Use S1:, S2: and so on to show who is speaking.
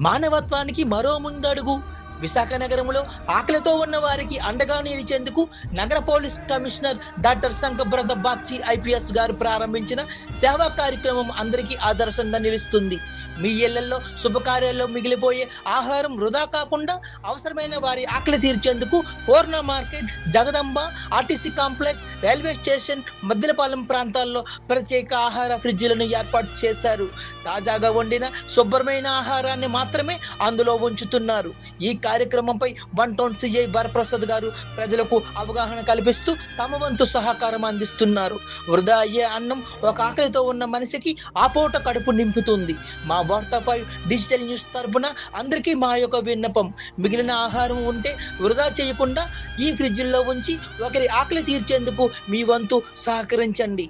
S1: మానవత్వానికి మరో ముందడుగు. విశాఖ నగరంలో ఆకలితో ఉన్న వారికి అండగా నిలిచేందుకు నగర police commissioner doctor Shankhabrata Bagchi IPS గారు ప్రారంభించిన సేవా కార్యక్రమం అందరికీ ఆదర్శంగా నిలుస్తుంది. మీ ఇళ్లలో శుభకార్యాల్లో మిగిలిపోయే ఆహారం వృధా కాకుండా అవసరమైన వారి ఆకలి తీర్చేందుకు Purna market, Jagadamba, RTC complex, railway station, Maddilapalem ప్రాంతాల్లో ప్రత్యేక ఆహార ఫ్రిడ్జ్లను ఏర్పాటు చేశారు. తాజాగా వండిన శుభ్రమైన ఆహారాన్ని మాత్రమే అందులో ఉంచుతున్నారు. ఈ కార్యక్రమంపై వన్ టౌన్ సిఐ వరప్రసాద్ గారు ప్రజలకు అవగాహన కల్పిస్తూ తమ వంతు సహకారం అందిస్తున్నారు. వృధా అయ్యే అన్నం ఒక ఆకలితో ఉన్న మనిషికి ఆ పూట కడుపు నింపుతుంది. మా వార్తా 5 డిజిటల్ న్యూస్ తరపున అందరికీ మా యొక్క విన్నపం, మిగిలిన ఆహారం ఉంటే వృధా చేయకుండా ఈ ఫ్రిడ్జ్లో ఉంచి ఒకరి ఆకలి తీర్చేందుకు మీ వంతు సహకరించండి.